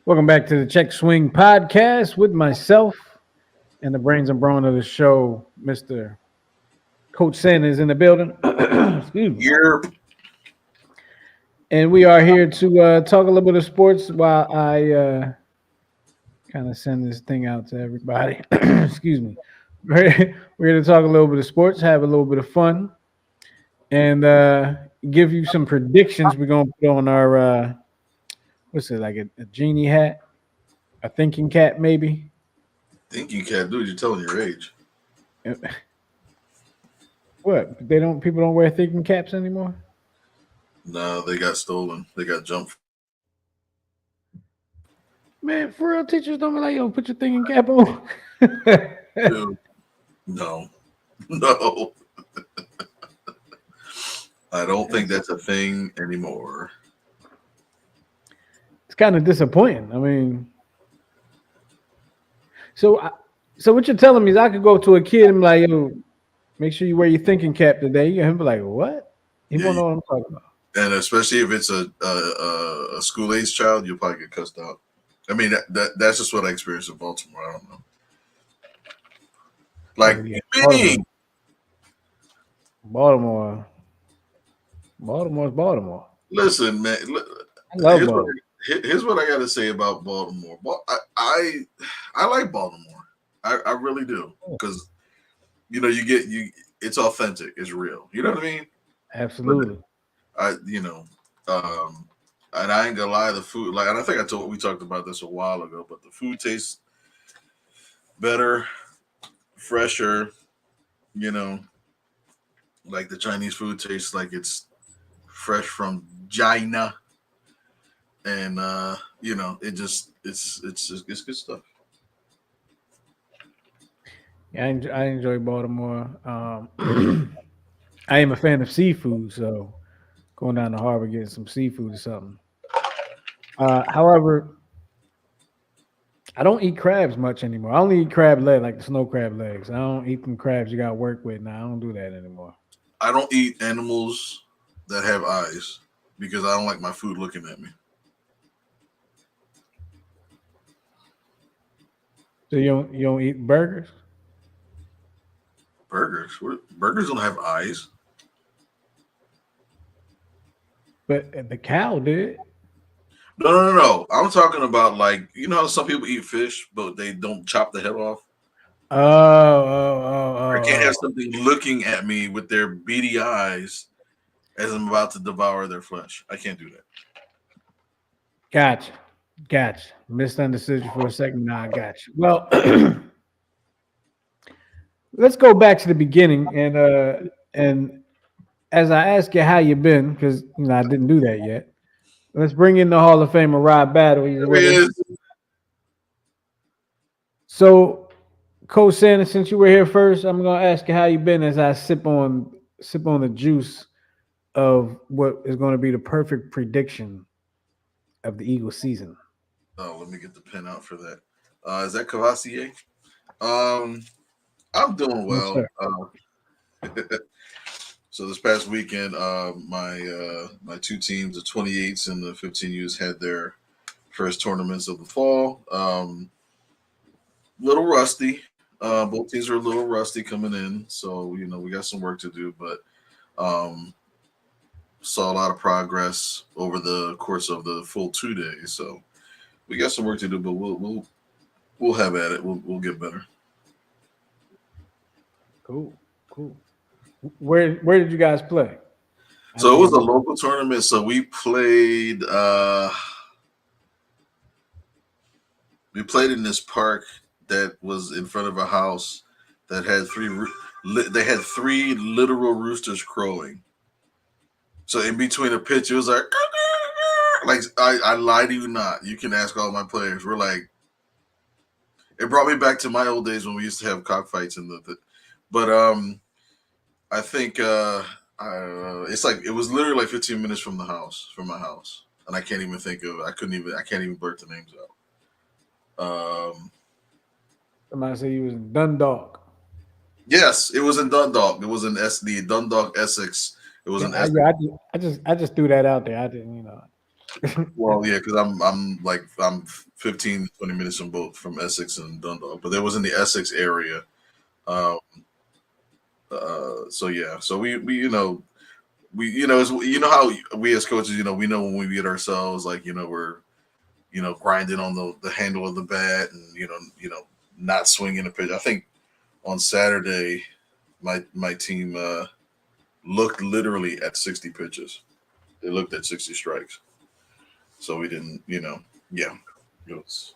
Welcome back to the Check Swing Podcast with myself and the brains and brawn of the show, Mr. Coach Sanders in the building. Excuse me. Yerp. And we are here to talk a little bit of sports while I kind of send this thing out to everybody. Excuse me. We're here to talk a little bit of sports, have a little bit of fun, and give you some predictions. We're going to put on our, what's it, like a genie hat? A thinking cap, maybe? Think you can't do it. You're telling your age. What? They don't. People don't wear thinking caps anymore. No, they got stolen. They got jumped. Man, for real, teachers don't be like, yo, put your thinking cap on. Dude, no, no. I don't think that's a thing anymore. It's kind of disappointing. I mean, so what you're telling me is I could go to a kid and be like, yo, make sure you wear your thinking cap today. He'll be like, what? He Yeah, won't know what I'm talking about. and especially if it's a school age child, you'll probably get cussed out. I mean, that's just what I experienced in Baltimore. I don't know. Like Yeah, me, Baltimore. Baltimore's Baltimore. listen, man. I love Here's what Baltimore. here's what I got to say about Baltimore. I like Baltimore. I really do because you it's authentic, it's real. You know what I mean? Absolutely. I and I ain't gonna lie, the food, like, and I think we talked about this a while ago, but the food tastes better, fresher. You know, like the Chinese food tastes like it's fresh from China, and it's good stuff. Yeah, I enjoy Baltimore. I am a fan of seafood, so going down to harbor getting some seafood or something. However, I don't eat crabs much anymore. I only eat crab leg, like the snow crab legs. I don't eat them crabs you got to work with now. I don't do that anymore. I don't eat animals that have eyes because I don't like my food looking at me. So you don't eat burgers, Burgers don't have eyes. but the cow did. No, no, no, no. I'm talking about, like, how some people eat fish, but they don't chop the head off. I can't have Oh. something looking at me with their beady eyes as I'm about to devour their flesh. I can't do that. Gotcha. Gotcha. Misunderstood you for a second. Now I got you. Well, let's go back to the beginning and as I ask you how you been, because I didn't do that yet. Let's bring in the Hall of Famer Rob Battle. He's There he with us. is. So, Coach Sanders, since you were here first, I'm gonna ask you how you been as I sip on the juice of what is going to be the perfect prediction of the Eagles season. Oh, let me get the pen out for that. Is that Cavassier? Um, I'm doing Yes, well. sir. So this past weekend, my two teams, the 28s and the 15Us, had their first tournaments of the fall. Little rusty. Both teams are a little rusty coming in, so we got some work to do. But um, saw a lot of progress over the course of the full 2 days. So we got some work to do, but we'll have at it. We'll get better. Cool, cool. Where did you guys play? I So it think was a about local tournament. So we played in this park that was in front of a house that had they had three literal roosters crowing. So in between a pitch, it was like I lie to you not. You can ask all my players. We're like, it brought me back to my old days when we used to have cockfights in but I think it's like it was literally like 15 minutes from my house, and I can't even I can't even blurt the names out. somebody said you was in Dundalk. Yes, it was in Dundalk. It was in SD Dundalk, Essex. It was Yeah, in I, Essex. yeah, I just threw that out there. I didn't. Well, yeah, because I'm 15, 20 minutes from both from Essex and Dundalk, but there was in the Essex area. Um, so yeah, so we it's, how we as coaches, we know when we beat ourselves, like we're grinding on the handle of the bat and not swinging a pitch. I think on Saturday, my team looked literally at 60 pitches. They looked at 60 strikes. So we didn't, yeah. It was,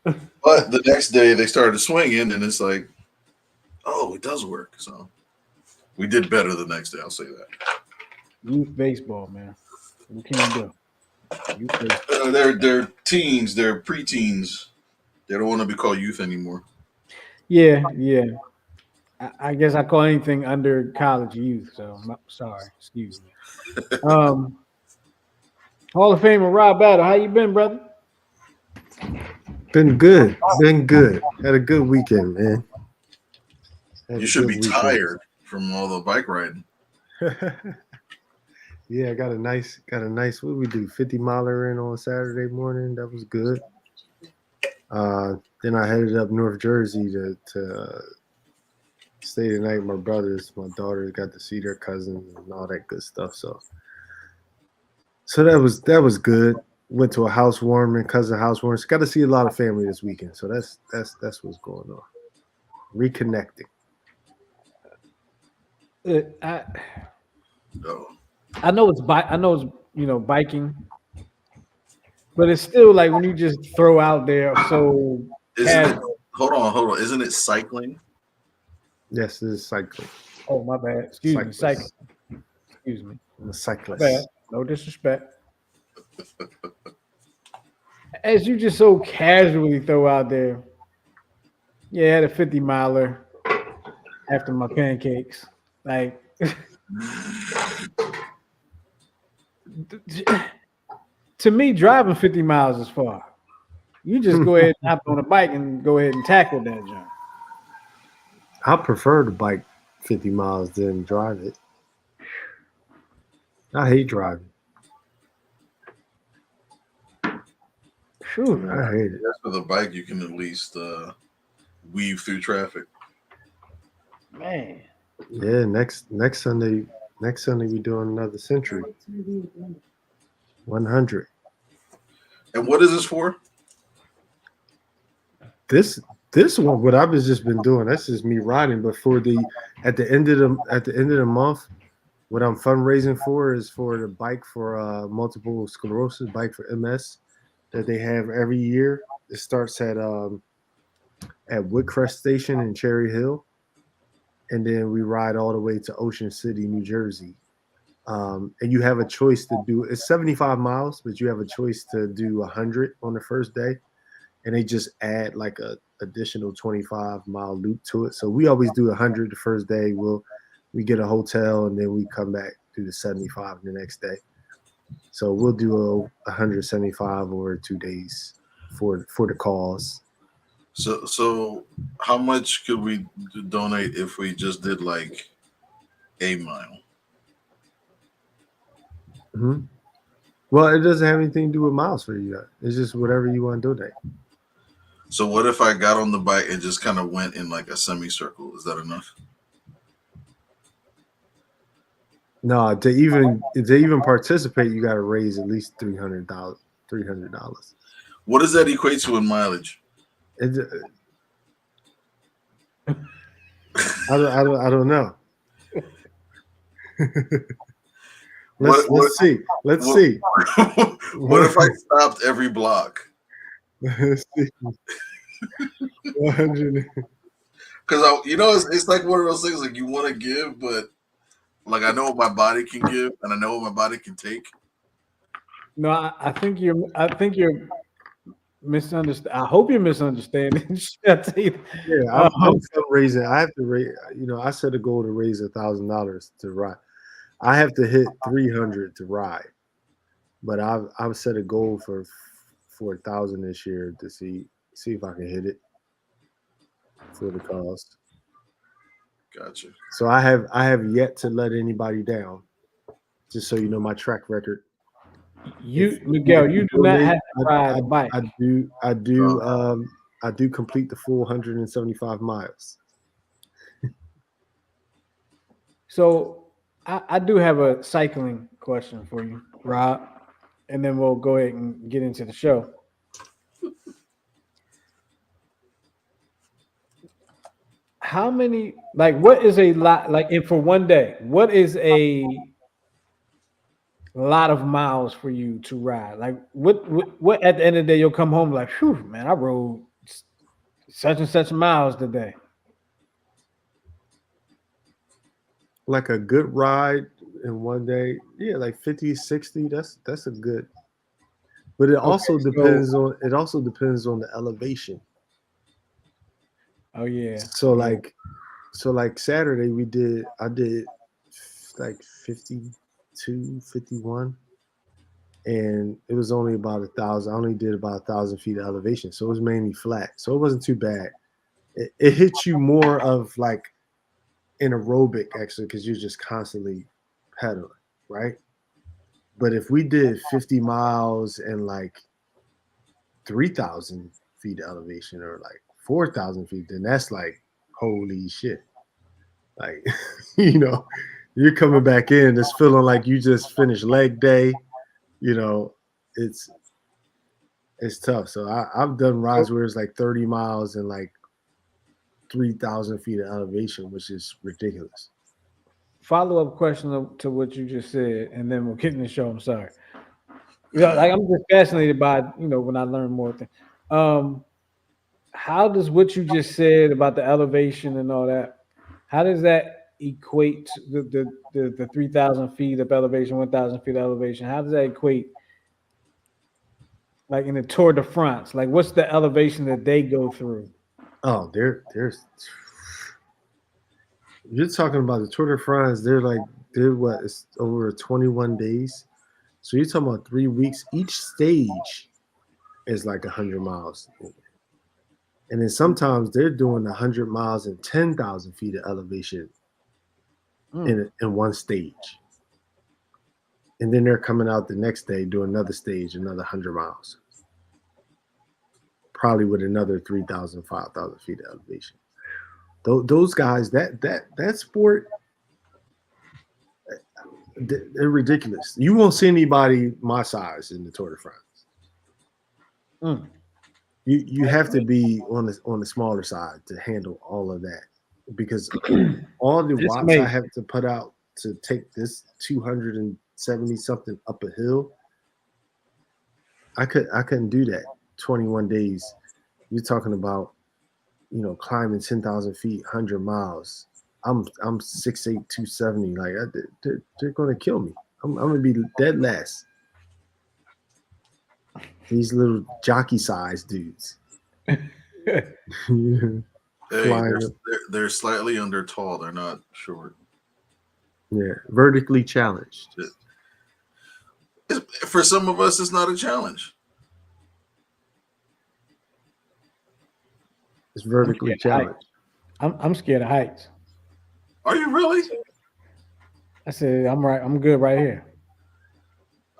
but the next day they started swinging, and it's like, oh, it does work. So we did better the next day. I'll say that. Youth baseball, man. What can you do? Youth baseball. They're teens. They're preteens. They don't want to be called youth anymore. Yeah, yeah. I guess I call anything under college youth. So I'm sorry. Excuse me. Um, Hall of Famer Rob Battle. How you been, brother? Been good. Been good. Had a good weekend, man. Had You a should good be weekend. tired from all the bike riding. Yeah, I got a nice what did we do? 50 miler in on Saturday morning. That was good. Then I headed up North Jersey to stay the night with my brothers. My daughters got to see their cousins and all that good stuff. So that was good. Went to a housewarming, cousin housewarming. Got to see a lot of family this weekend. So that's what's going on. Reconnecting. I Oh. I know it's biking, but it's still like when you just throw out there so Isn't it? casual. Hold on. Isn't it cycling? Yes, this is cycling. Oh my bad. Excuse me. Cyclist. Cycling. Excuse me. I'm a My cyclist. bad. No disrespect. As you just so casually throw out there, yeah, I had a 50 miler after my pancakes. Like to me, driving 50 miles is far. You just go ahead and hop on a bike and go ahead and tackle that jump. I prefer to bike 50 miles than drive it. I hate driving. Phew. I hate it. Yes, with a bike, you can at least weave through traffic. Man. Yeah, next Sunday we doing another century. 100. And what is this for? This one, what I've just been doing, that's just me riding. But for at the end of the month, what I'm fundraising for is for the bike for multiple sclerosis, bike for MS that they have every year. It starts at Woodcrest Station in Cherry Hill, and then we ride all the way to Ocean City, New Jersey. And you have a choice to do it's 75 miles, but you have a choice to do 100 on the first day, and they just add like a additional 25-mile loop to it. So we always do 100 the first day. We get a hotel and then we come back do the 75 the next day. So we'll do a 175 over 2 days for the cause. So how much could we donate if we just did like a mile? Mm-hmm. Well, it doesn't have anything to do with miles for you. It's just whatever you want to donate. So what if I got on the bike and just kind of went in like a semicircle? Is that enough? No, to even participate, you got to raise at least $300. $300. What does that equate to in mileage? I don't know. Let's see. Let's see. What if I stopped every block? Let's see. 100. Because it's like one of those things like you want to give, but like I know what my body can give and I know what my body can take. No, I think you're misunderstanding. I hope you're misunderstanding. Yeah, I'm fundraising. I have to raise. I set a goal to raise $1,000 to ride. I have to hit 300 to ride, but I've set a goal for 1,000 this year to see if I can hit it for the cause. Gotcha. So I have yet to let anybody down. Just so you know my track record. Miguel, you do not have to ride I, a bike. I do complete the full 175 miles. So I do have a cycling question for you, Rob, and then we'll go ahead and get into the show. How many, like, what is a lot, like, and for one day, what is a lot of miles for you to ride? Like, what at the end of the day, you'll come home like, whew, man, I rode such and such miles today. Like a good ride in one day, yeah, like 50, 60. That's a good. But Okay, so, it also depends on the elevation. oh yeah, So yeah. like Saturday I did like 52, 51, and it was only about 1,000. I only did about 1,000 feet of elevation, so it was mainly flat, so it wasn't too bad. It hits you more of like an aerobic actually because you're just constantly pedaling, right? But if we did 50 miles and like 3,000 feet of elevation or like 4,000 feet, then that's like holy shit. Like, you know, you're coming back in, it's feeling like you just finished leg day. You know, it's it's tough. So I've done rides where it's like 30 miles and like 3,000 feet of elevation, which is ridiculous. Follow up question to what you just said, and then we'll get in the show. I'm sorry. Yeah, Okay. like I'm just fascinated by when I learn more things. Um, how does what you just said about the elevation and all that? How does that equate to the 3,000 feet of elevation, 1,000 feet of elevation? How does that equate, like in the Tour de France? Like, what's the elevation that they go through? Oh, there's you're talking about the Tour de France. They're what? It's over 21 days. So you're talking about 3 weeks. Each stage is like 100 miles, and then sometimes they're doing 100 miles and 10,000 feet of elevation Mm. in one stage, and then they're coming out the next day doing another stage, another 100 miles, probably with another 3,000, 5,000 feet of elevation. Those guys, that sport, they're ridiculous. You won't see anybody my size in the Tour de France. Mm. You have to be on the smaller side to handle all of that because all the That's watts I amazing. have to put out to take this 270 something up a hill, I couldn't do that 21 days. You're talking about climbing 10,000 feet, 100 miles. I'm 6'8", 270. Like they're gonna kill me. I'm gonna be dead last. These little jockey sized dudes Hey, flying up. they're slightly under tall. They're not short. Yeah, vertically challenged. For some of us, it's not a challenge. It's I'm vertically scared of heights. challenged. I'm scared of heights. Are you really? I said I'm right. I'm good right here.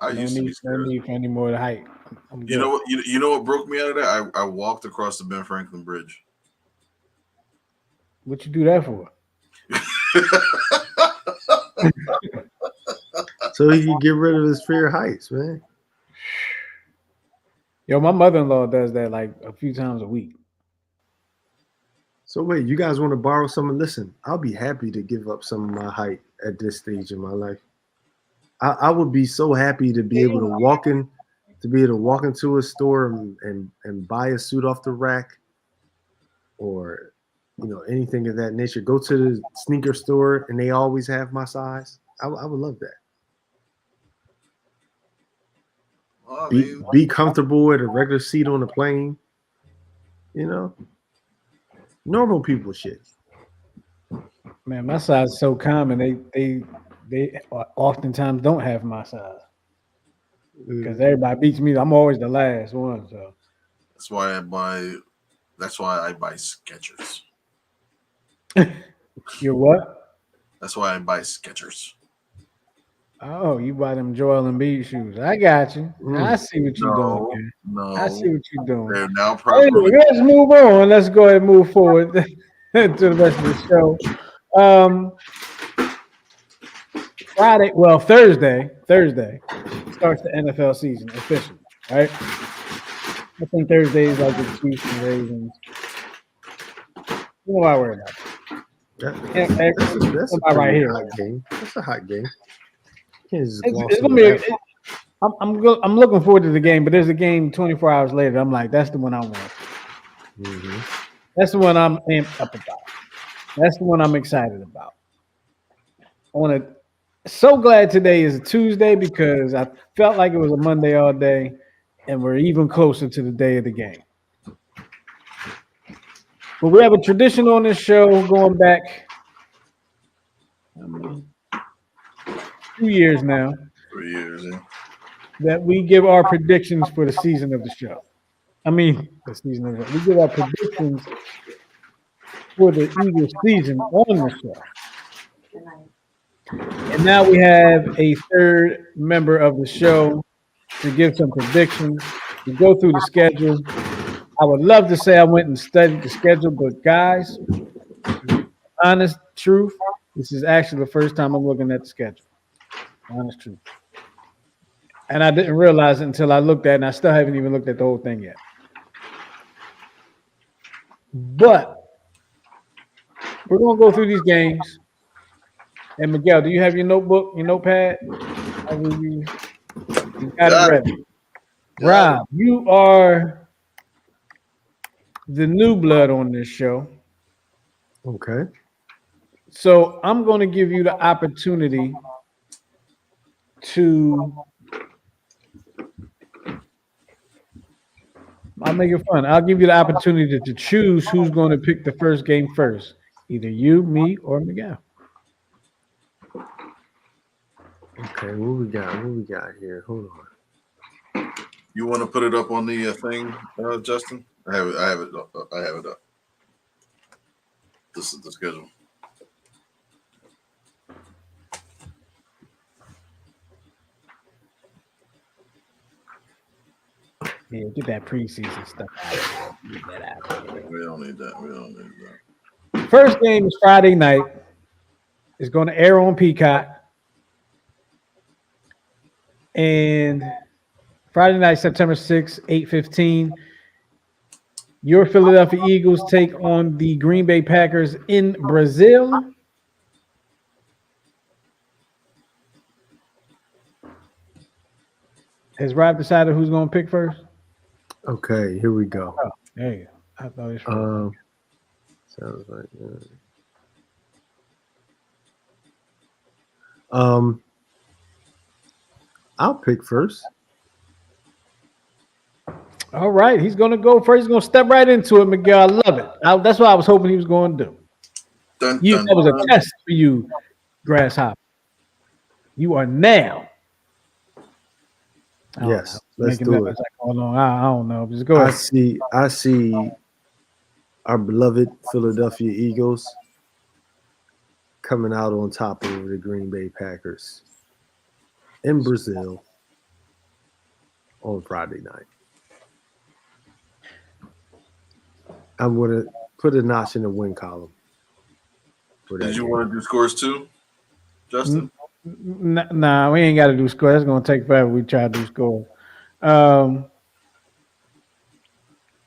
I No used to be need, no scared. need for any more height. I'm You know good. what? You know what broke me out of that? I walked across the Ben Franklin Bridge. What you do that for? So he can get rid of his fear of heights, man. Yo, my mother-in-law does that like a few times a week. So wait, you guys want to borrow some? Listen, I'll be happy to give up some of my height at this stage in my life. I would be so happy to be able to walk into a store and buy a suit off the rack or anything of that nature. Go to the sneaker store and they always have my size. I would love that. Well, I Be mean, be comfortable at a regular seat on a plane. You know, normal people shit. Man, my size is so common. They oftentimes don't have my size because everybody beats me. I'm always the last one. So that's why I buy. That's why I buy Skechers. you're what? That's why I buy Skechers. Oh, you buy them Joel Embiid shoes. I got you. I Mm. see what you're doing, No, man. I see no. what you're doing. They're now Anyway, properly. let's move on. Let's go ahead and move forward to the rest of the show. Um, Thursday starts the NFL season officially, right? I think Thursday is like the Chiefs and Ravens. You know why I worry about That, that. And that's a about right pretty here. hot game. That's a hot game. You can't just It's, gloss it's gonna over be. that. I'm looking forward to the game, but there's a game 24 hours later. I'm like, that's the one I want. Mm-hmm. That's the one I'm amped up about. That's the one I'm excited about. I want to. So glad today is a Tuesday because I felt like it was a Monday all day, and we're even closer to the day of the game. But we have a tradition on this show going back 2 years now 3 years. Yeah. that we give our predictions for the season of the show. The season of the show. We give our predictions for the Eagles season on the show. And now we have a third member of the show to give some predictions, to go through the schedule. I would love to say I went and studied the schedule, but guys, honest truth, this is actually the first time I'm looking at the schedule. Honest truth. And I didn't realize it until I looked at it, and I still haven't even looked at the whole thing yet. But we're going to go through these games. And Miguel, do you have your notebook, your notepad? You got it ready. Rob, you are the new blood on this show. Okay. So I'm going to give you the opportunity to. I'll make it fun. I'll give you the opportunity to choose who's going to pick the first game first. Either you, me, or Miguel. Okay. What we got? What we got here? Hold on. You want to put it up on the thing, Justin? I have it. I have it up. This is the schedule. Yeah, get that preseason stuff out. Get that out. We don't need that. We don't need that. First game is Friday night. It's going to air on Peacock. And Friday night, September 6th, 8:15. Your Philadelphia Eagles take on the Green Bay Packers in Brazil. Has Rob decided who's going to pick first? Okay. Here we go. Oh, there you go. I thought it was Sounds like. I'll pick first. all right. He's going to go first. He's going to step right into it, Miguel. I love it. That's what I was hoping he was going to do. That was a test for you, Grasshopper. You are now. Yes, let's do it. I don't know. Just go ahead. I see our beloved Philadelphia Eagles coming out on top over the Green Bay Packers in Brazil on Friday night. I'm going to put a notch in the win column. Did you want to do scores too, Justin? Nah, we ain't got to do score. That's gonna take forever. We try to do score.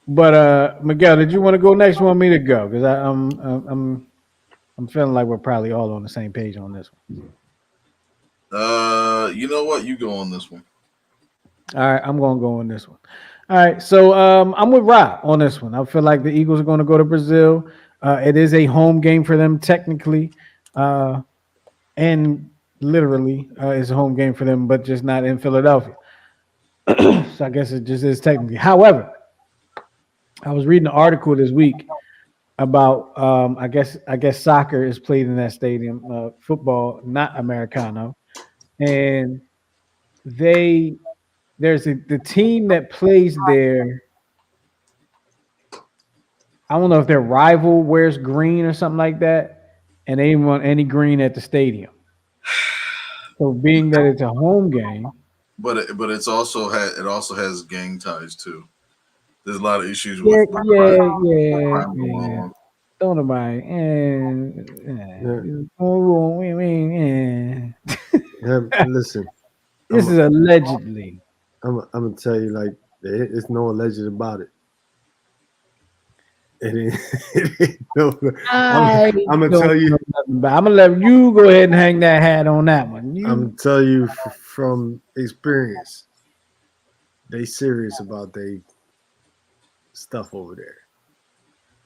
But Miguel, did you want to go next? You want me to go? Because I'm feeling like we're probably all on the same page on this one. You know what? You go on this one. All right, I'm gonna go on this one. All right, so I'm with Rob on this one. I feel like the Eagles are going to go to Brazil. It is a home game for them technically, and literally it's a home game for them, but just not in Philadelphia. So I guess it just is technically. However, I was reading an article this week about I guess soccer is played in that stadium, football, not Americano, and there's the team that plays there. I don't know if their rival wears green or something like that, and they didn't want any green at the stadium. So being that it's a home game, but it also has gang ties too. There's a lot of issues yeah, with yeah, yeah, crime going yeah. on. Don't nobody. Yeah, yeah, eh. listen, This is allegedly. I'm gonna tell you like it's no alleged about it. It ain't, it ain't no. I'm, I I'm gonna don't tell you. know nothing about. I'm gonna let you go ahead and hang that hat on that one. I'm You gonna tell you from experience. They serious about they stuff over there.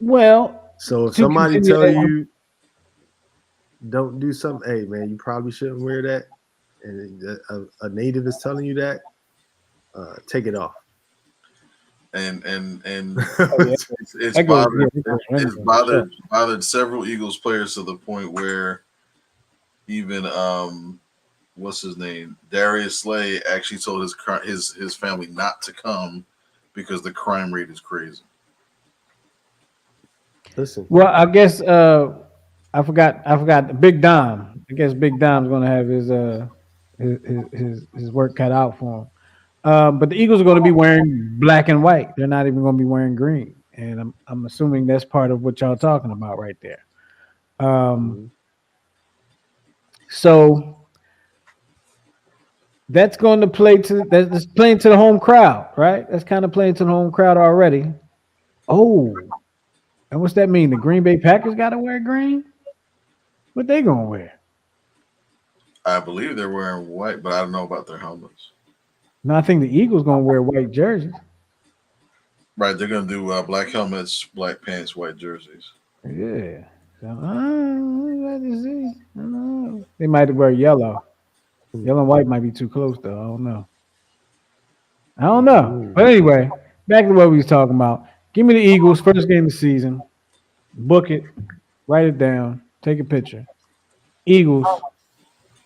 well So if to somebody continue tell that. you don't do something, hey man, you probably shouldn't wear that, and a native is telling you that, take it off. And Oh yeah, it's that goes. Yeah, bothered that goes for it's anything for sure. bothered several Eagles players to the point where even what's his name, Darius Slay actually told his family not to come because the crime rate is crazy. Listen, Well, I guess I forgot. I forgot. Big Dom. I guess Big Dom's gonna have his work cut out for him. But the Eagles are going to be wearing black and white. They're not even going to be wearing green, and I'm assuming that's part of what y'all talking about right there. Um, mhm. so that's going to play to that's playing to the home crowd, right? That's kind of playing to the home crowd already. Oh, and what's that mean? The Green Bay Packers got to wear green? What they gonna wear? I believe they're wearing white, but I don't know about their helmets. No, I think the Eagles gonna wear white jerseys. Right, they're gonna do black helmets, black pants, white jerseys. Yeah. So I'm glad to see. I don't know. They might wear yellow. Yellow and white might be too close though. I don't know. I don't know. Ooh. But anyway, back to what we was talking about. Give me the Eagles first game of the season. Book it. Write it down. Take a picture. Eagles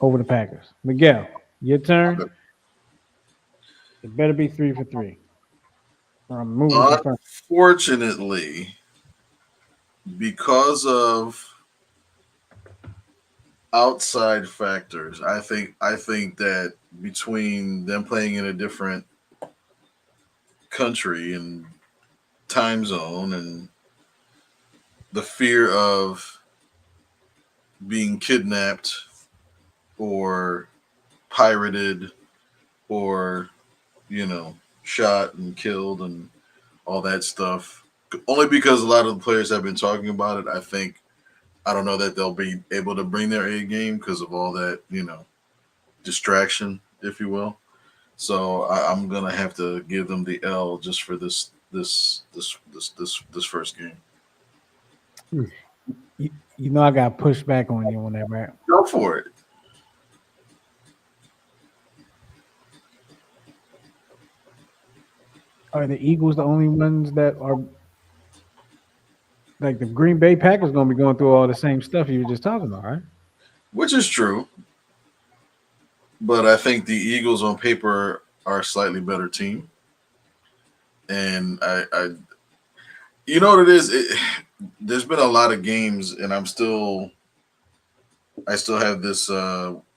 over the Packers. Miguel, your turn. It better be 3 for 3. Or I'm moving some furniture. Unfortunately, because of outside factors, I think that between them playing in a different country and time zone and the fear of being kidnapped or pirated or you know shot and killed and all that stuff, only because a lot of the players have been talking about it, I don't know that they'll be able to bring their A game because of all that distraction, if you will. So I'm gonna have to give them the L just for this first game. You know I got pushed back on you on that, right? Go for it. Are the Eagles the only ones that are like the Green Bay Packers gonna be going through all the same stuff you were just talking about, right? Which is true, but I think the Eagles on paper are a slightly better team, and you know what it is. There's been a lot of games, and I still have this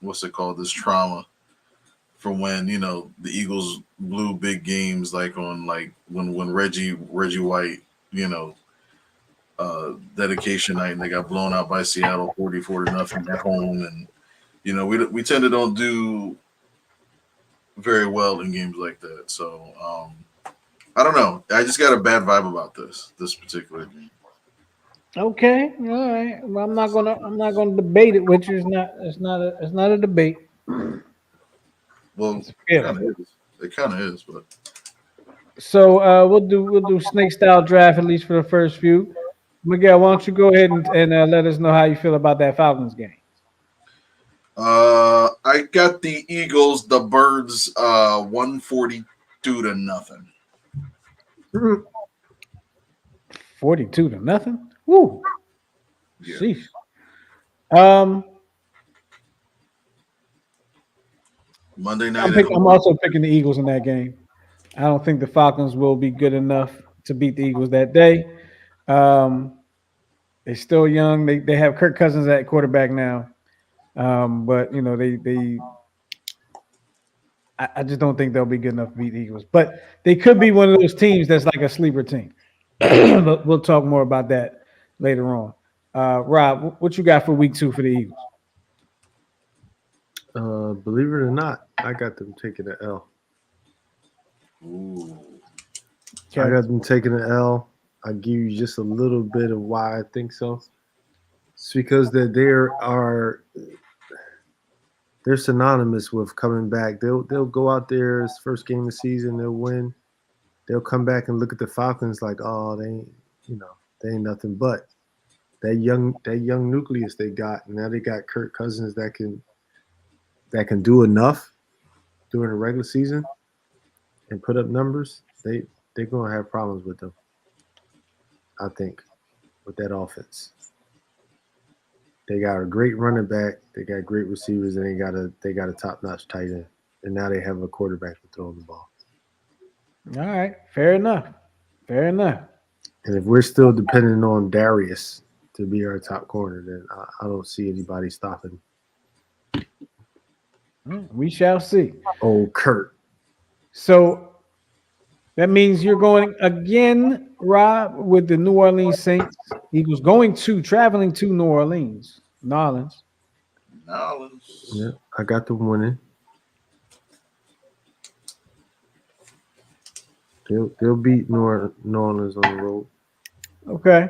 what's it called, this trauma from when the Eagles blew big games like on like when Reggie White you know dedication night and they got blown out by Seattle 44-0 at home, and we tend to don't do very well in games like that. So I don't know. I just got a bad vibe about this particular game. Okay, all right. Well, I'm not gonna debate it with you. It's not a debate. Well, It's a it kind feeling. of is. It kind of is, but So we'll do snake style draft at least for the first few. Miguel, why don't you go ahead and let us know how you feel about that Falcons game? I got the Eagles, the Birds, 142-0. 42-0. Woo, Yeah. sheesh. Um, Monday night I'm at pick, I'm home. also picking the Eagles in that game. I don't think the Falcons will be good enough to beat the Eagles that day. Um, they're still young. They have Kirk Cousins at quarterback now. But I just don't think they'll be good enough to beat the Eagles. But they could be one of those teams that's like a sleeper team. But we'll talk more about that later on. Rob, what you got for week 2 for the Eagles? Believe it or not, I got them taking an L. Ooh. I got them taking an L. I'll give you just a little bit of why I think so. It's because they're synonymous with coming back. They'll go out there, it's first game of the season, they'll win. They'll come back and look at the Falcons like, oh, they ain't nothing but that young nucleus they got. Now they got Kirk Cousins that can do enough during the regular season and put up numbers. They're gonna have problems with them, I think, with that offense. They got a great running back, they got great receivers, and they got a top notch tight end. And now they have a quarterback to throw the ball. All right, fair enough. Fair enough. And if we're still depending on Darius to be our top corner, then I don't see anybody stopping. We shall see. Oh, Kurt. So that means you're going again, Rob, with the New Orleans Saints. Eagles traveling to New Orleans. Nolans. Yeah, I got them winning. They'll beat New Orleans on the road. Okay.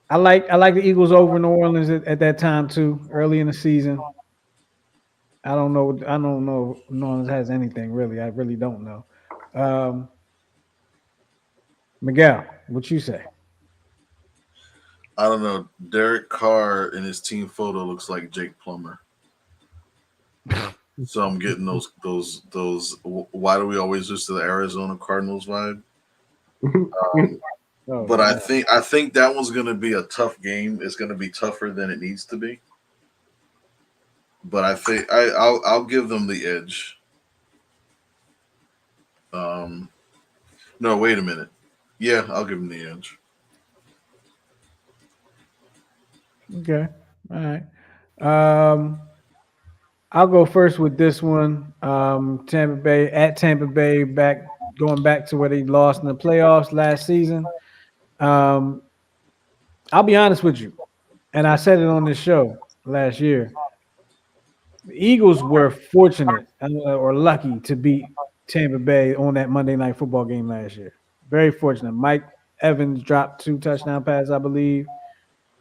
I like the Eagles over New Orleans at that time too, early in the season. I don't know if New Orleans has anything really. I really don't know. Miguel, what you say? I don't know. Derek Carr in his team photo looks like Jake Plummer. So I'm getting those. Why do we always lose to the Arizona Cardinals vibe? But I think that one's going to be a tough game. It's going to be tougher than it needs to be. But I think I'll give them the edge. No, wait a minute. Yeah, I'll give them the edge. Okay. All right. I'll go first with this one. Tampa Bay, going back to where they lost in the playoffs last season. I'll be honest with you, and I said it on this show last year. The Eagles were fortunate or lucky to beat Tampa Bay on that Monday Night Football game last year. Very fortunate. Mike Evans dropped 2 touchdown passes, I believe.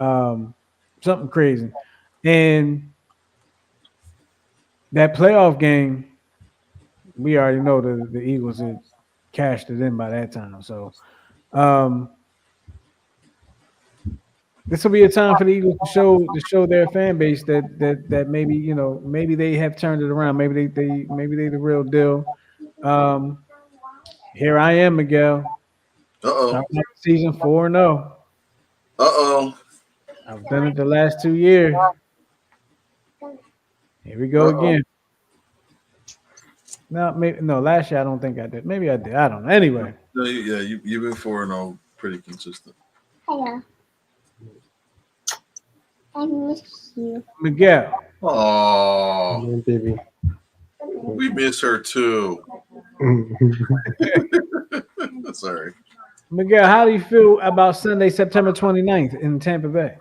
Something crazy. And that playoff game, we already know the Eagles had cashed it in by that time. So this will be a time for the Eagles to show their fan base that maybe they have turned it around. Maybe they the real deal. Here I am, Miguel. Starting out the season 4-0. I've done it the last 2 years. Here we go again. No, last year I don't think I did. Maybe I did. I don't know. Anyway. No, yeah, you've been 4-0, pretty consistent. Hello. I miss you. Miguel. Oh, baby. we miss her too. Sorry. Miguel, how do you feel about Sunday, September 29th in Tampa Bay?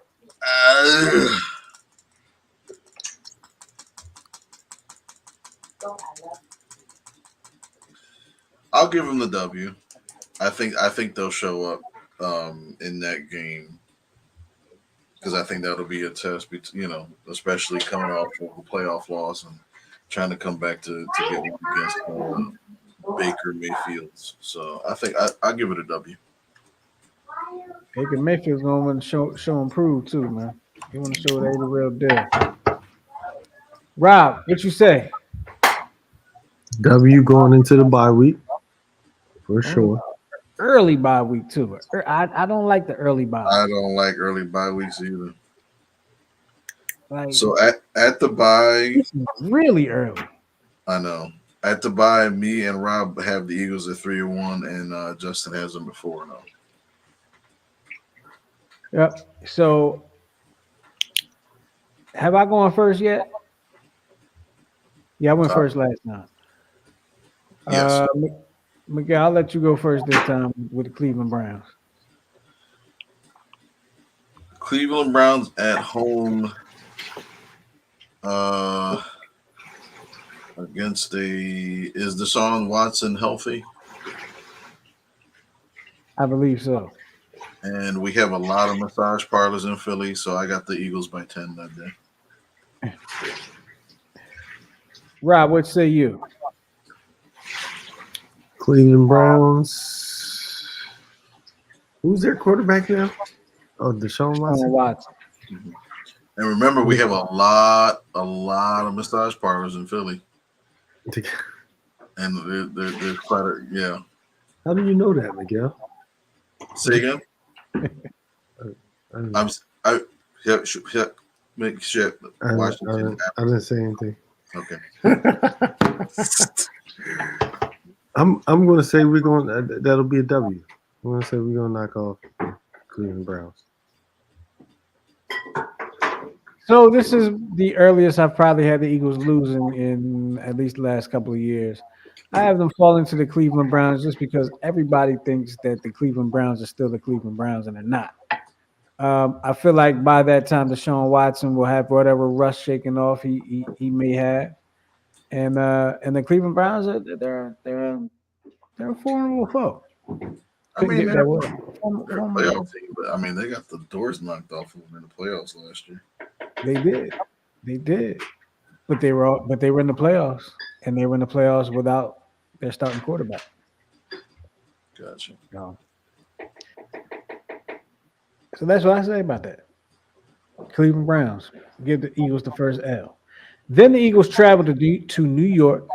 I'll give them the W. I think they'll show up in that game because I think that'll be a test, especially coming off of a playoff loss and trying to come back to get one against Baker Mayfield's. So I think I'll give it a W. Baker Mayfield's gonna want to show and prove too, man. He want to show they the real deal. Rob, what you say? W going into the bye week for sure. Early bye week too. I don't like the early bye. I don't like early bye weeks either. Like, so at the bye, really early. I know. At the bye, me and Rob have the Eagles at 3-1, and Justin has them at 4-0. Yep. So, have I gone first yet? Yeah, I went first last time. Yes. Miguel, I'll let you go first this time with the Cleveland Browns. Cleveland Browns at home uh, against is Deshaun Watson healthy? I believe so. And we have a lot of massage parlors in Philly, so I got the Eagles by 10 that day. Rob, what say you? Cleveland Browns. Who's their quarterback now? Oh, Deshaun Watson. Watson. Mhm. And remember, we have a lot of massage parlors in Philly, and they're quite a, yeah. How do you know that, Miguel? Say again. I make sure Washington. I didn't say anything. Okay. I'm going to say we're going. That'll be a W. I'm going to say we're going to knock off Cleveland Browns. So this is the earliest I've probably had the Eagles losing in at least the last couple of years. I have them falling to the Cleveland Browns just because everybody thinks that the Cleveland Browns are still the Cleveland Browns, and they're not. I feel like by that time, Deshaun Watson will have whatever rust shaken off he may have, and the Cleveland Browns they're a formidable foe. I mean, Get they're that word. a playoff team, but I mean, they got the doors knocked off of them in the playoffs last year. They did, but they were in the playoffs, and they were in the playoffs without their starting quarterback. Gotcha. No. So that's what I say about that. Cleveland Browns give the Eagles the first L. Then the Eagles travel to New York,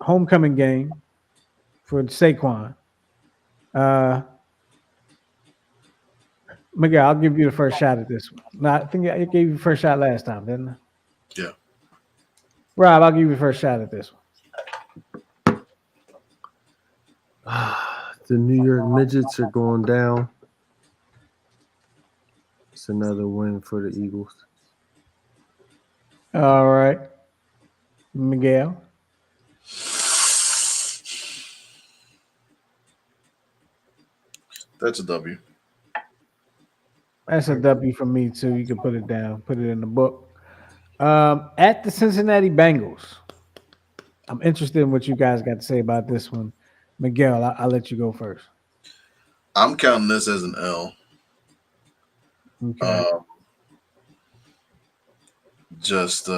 homecoming game for Saquon. Miguel, I'll give you the first shot at this one. No, I think I gave you the first shot last time, didn't I? Yeah. Rob, I'll give you the first shot at this one. The New York Midgets are going down. It's another win for the Eagles. All right. Miguel. That's a W. That's a W for me too. You can put it down, put it in the book. At the Cincinnati Bengals. I'm interested in what you guys got to say about this one. Miguel, I'll let you go first. I'm counting this as an L. Okay. Just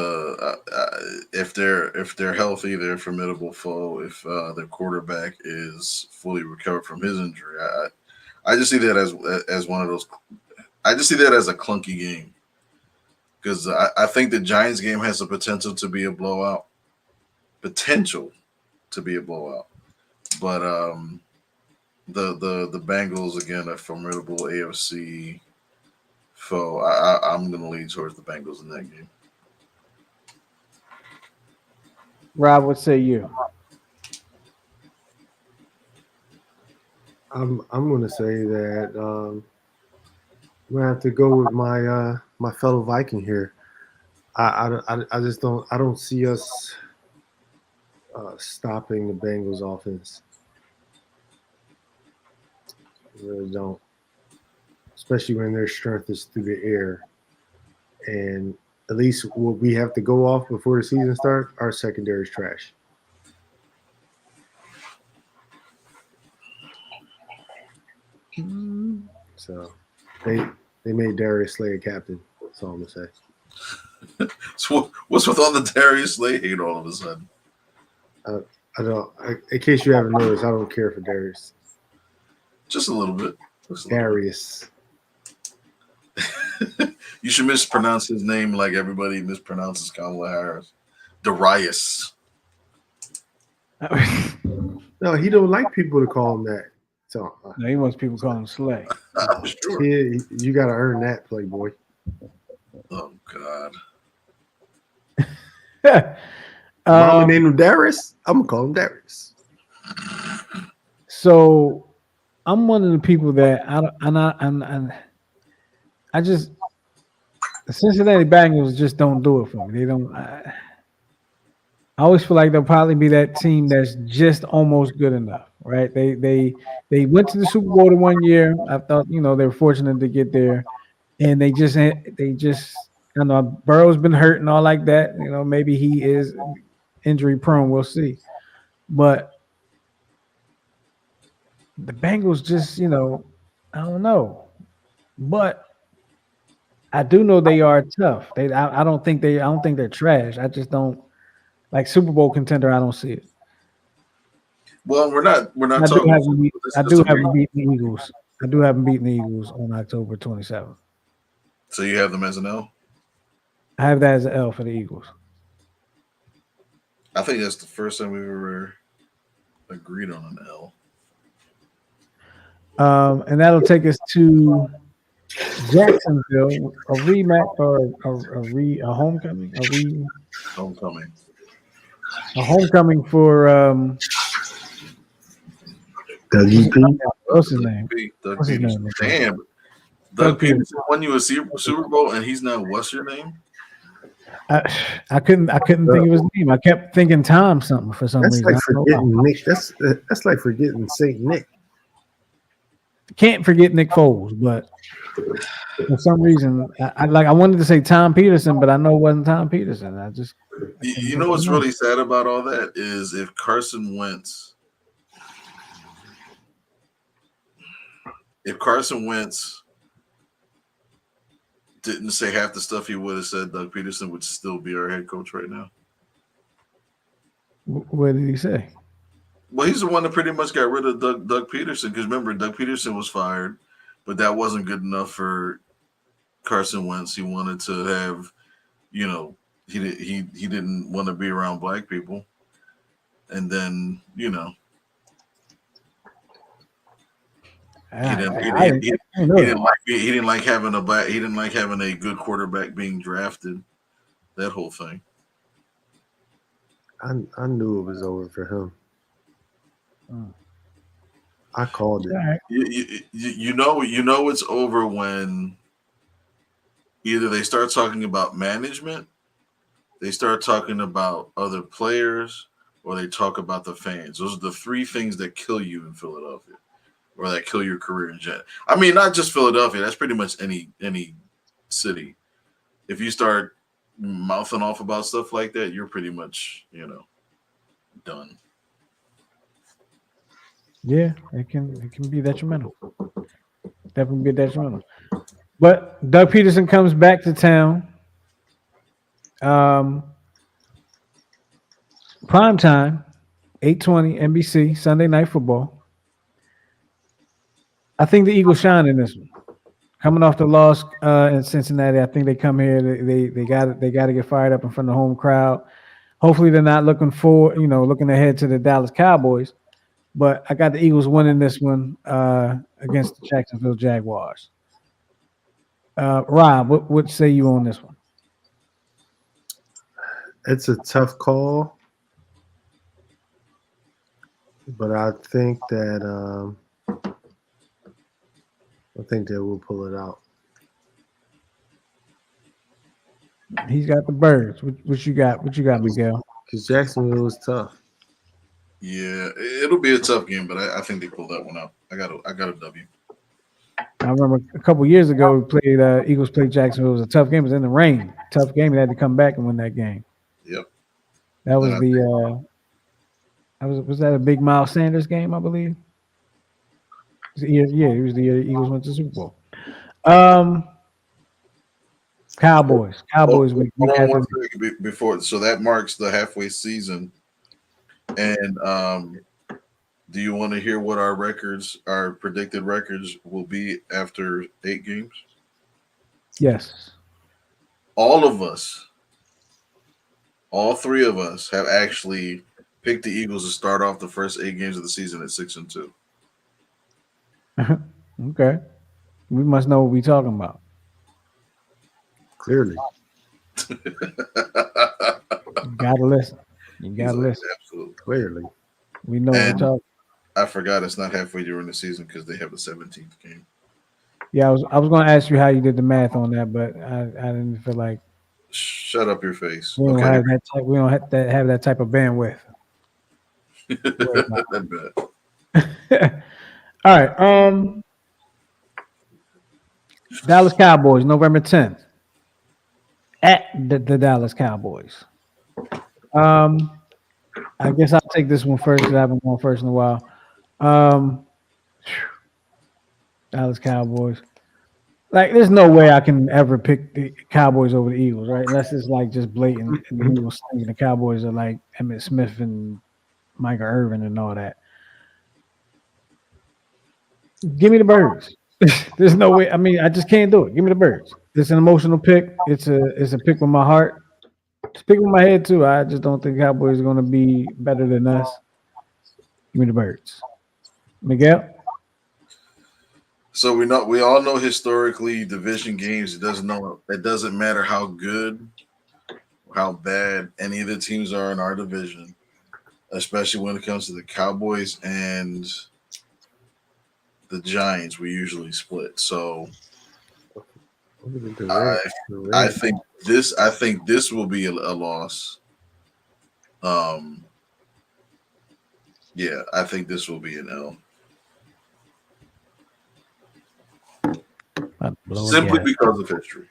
if they're healthy, they're a formidable foe. If their quarterback is fully recovered from his injury, I just see that as one of those. I just see that as a clunky game because I think the Giants game has the potential to be a blowout. But the Bengals again a formidable AFC foe. I'm going to lean towards the Bengals in that game. Rob, what say you? I'm going to say that I'm going to have to go with my my fellow Viking here. I just don't see us stopping the Bengals offense. I really don't, especially when their strength is through the air. And at least what we have to go off before the season starts, our secondary is trash. So they made Darius Slay a captain. That's all I'm gonna say. So what's with all the Darius Slay hate all of a sudden? I don't. In case you haven't noticed, I don't care for Darius. Just a little bit. Darius. You should mispronounce his name like everybody mispronounces Kamala Harris. Darius. No, he don't like people to call him that. So No, he wants people to call him Slay. Sure. You got to earn that, Playboy. Oh God. Mama named him Darius. I'm gonna call him Darius. So I'm one of the people that I just the Cincinnati Bengals just don't do it for me. They don't. I always feel like they'll probably be that team that's just almost good enough, right? They went to the Super Bowl the one year. I thought they were fortunate to get there, and they just I don't know Burrow's been hurt and all like that. Maybe he is injury prone. We'll see, but the Bengals just I don't know, but I do know they are tough. I don't think they're trash. I just don't like Super Bowl contender. I don't see it. Well, we're not I do talking. have them beat, This, I this do will have be, them beating the Eagles. I do have them beating the Eagles on October 27th. so you have them as an L. I have that as an L for the Eagles. I think that's the first time we've ever agreed on an L. And that'll take us to Jacksonville, a rematch or a homecoming, Homecoming. a homecoming for Dougie P. what's his name? Doug What's his Peterson. name? Damn. Doug Doug Peterson won you a Super Bowl, and he's now what's your name? I couldn't think of his name. I kept thinking Tom something for some That's reason. like forgetting Nick. That's like forgetting Saint Nick. Can't forget Nick Foles, but for some reason, I wanted to say Tom Peterson, but I know it wasn't Tom Peterson. You know what's really sad about all that is if Carson Wentz didn't say half the stuff he would have said, Doug Peterson would still be our head coach right now. What did he say? Well, he's the one that pretty much got rid of Doug Peterson because remember, Doug Peterson was fired, but that wasn't good enough for Carson Wentz. He wanted to have, he didn't want to be around black people, and then he didn't like having a good quarterback being drafted. That whole thing. I knew it was over for him. Mm. I called it. Right. You know it's over when either they start talking about management, they start talking about other players, or they talk about the fans. Those are the three things that kill you in Philadelphia, or that kill your career in general. I mean, not just Philadelphia. That's pretty much any city. If you start mouthing off about stuff like that, you're pretty much done. Yeah, it can be detrimental. Definitely be detrimental. But Doug Peterson comes back to town. Prime time, 8:20 NBC, Sunday Night Football. I think the Eagles shine in this one. Coming off the loss in Cincinnati, I think they come here. They got to get fired up in front of the home crowd. Hopefully, they're not looking ahead to the Dallas Cowboys. But I got the Eagles winning this one against the Jacksonville Jaguars. Rob, what say you on this one? It's a tough call, but I think that we'll pull it out. He's got the birds. What you got? What you got, Miguel? Because Jacksonville was tough. Yeah, it'll be a tough game, but I think they pulled that one out. I got a W. I remember a couple years ago we played Eagles played Jacksonville. It was a tough game. It was in the rain. Tough game. They had to come back and win that game. Yep. That was was that a big Miles Sanders game, I believe? It was the year the Eagles went to the Super Bowl. Cowboys. Hold on one second before. So that marks the halfway season. And do you want to hear what our predicted records will be after 8 games? Yes. All of us, all 3 of us have actually picked the Eagles to start off the first 8 games of the season at 6-2. Okay. We must know what we're talking about. Clearly. You gotta listen. You gotta listen. Absolutely. Clearly. We know what we're talking. I forgot it's not halfway during the season because they have a 17th game. Yeah, I was going to ask you how you did the math on that, but I didn't feel like Shut up your face. We don't Okay. have that type. We don't have that type of bandwidth. That bad. All right. Dallas Cowboys, November 10th, at the Dallas Cowboys. I guess I'll take this one first because I haven't gone first in a while. Dallas Cowboys. Like, there's no way I can ever pick the Cowboys over the Eagles, right? Unless it's like just blatant. And the Eagles thinking the Cowboys are like Emmitt Smith and Michael Irvin and all that. Give me the Birds. There's no way. I mean, I just can't do it. Give me the Birds. It's an emotional pick. It's a pick with my heart. It's a pick with my head too. I just don't think Cowboys are going to be better than us. Give me the Birds. Miguel. So we all know historically division games. It doesn't matter how good, how bad any of the teams are in our division, especially when it comes to the Cowboys and the Giants. We usually split. So I think this will be a loss. Yeah, I think this will be an L. Simply because of history.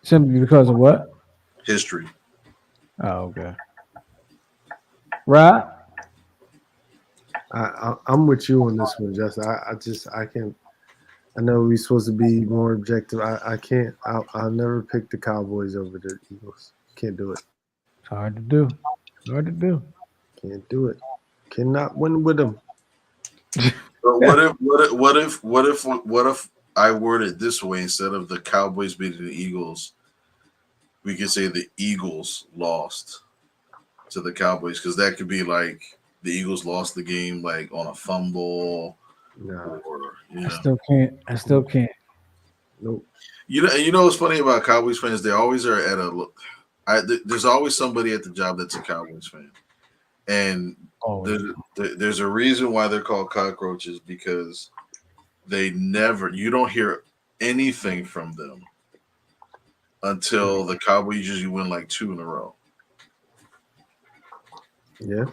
Simply because of what? History. Oh, okay. Rob? I'm with you on this one, Justin. I can't. I know we're supposed to be more objective. I can't. I'll never pick the Cowboys over the Eagles. Can't do it. It's hard to do. Can't do it. Cannot win with them. But what if I word it this way instead of the Cowboys beating the Eagles? We could say the Eagles lost to the Cowboys because that could be like the Eagles lost the game like on a fumble. No. I still can't. Nope. You know what's funny about Cowboys fans? They always are at there's always somebody at the job that's a Cowboys fan, and there's a reason why they're called cockroaches because you don't hear anything from them until the Cowboys usually win like 2 in a row. Yeah.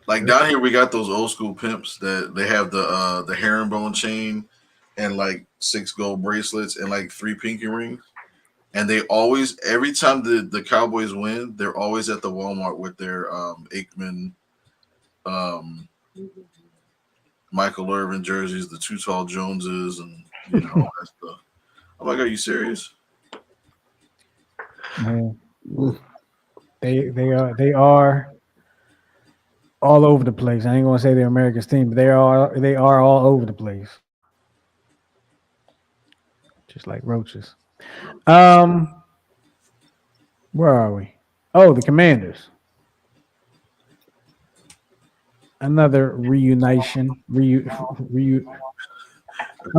Like down here, we got those old school pimps that they have the herringbone chain and like 6 gold bracelets and like 3 pinky rings. And they always, every time the Cowboys win, they're always at the Walmart with their Aikman, Michael Irvin jerseys, the Too Tall Joneses, and all that stuff. I'm like, are you serious? Man. They are all over the place. I ain't gonna say they're America's team, but they are all over the place. Just like roaches. Where are we? Oh, the Commanders. Another reunition. I'm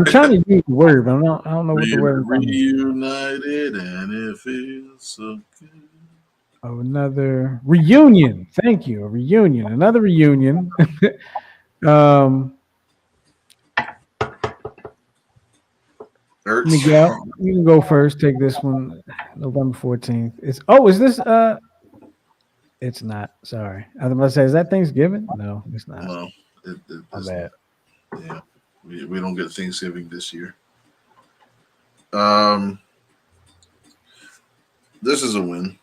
trying to use the word, but I don't know what the word is. Reunited and it feels so good. Oh, another reunion. Thank you. A reunion. Another reunion. Miguel, you can go first. Take this one. November 14th. Is this it's not. Sorry. I was about to say, is that Thanksgiving? No, it's not. No. My bad. Yeah. We don't get Thanksgiving this year. This is a win.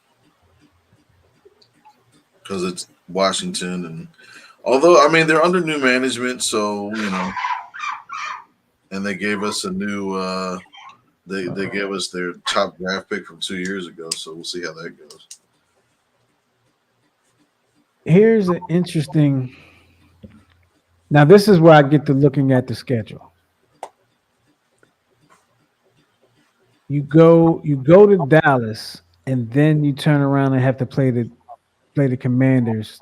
Because it's Washington, and although they're under new management, so and they gave us a new they gave us their top draft pick from 2 years ago, so we'll see how that goes. Here's an interesting. Now this is where I get to looking at the schedule. You go to Dallas, and then you turn around and have to play the Commanders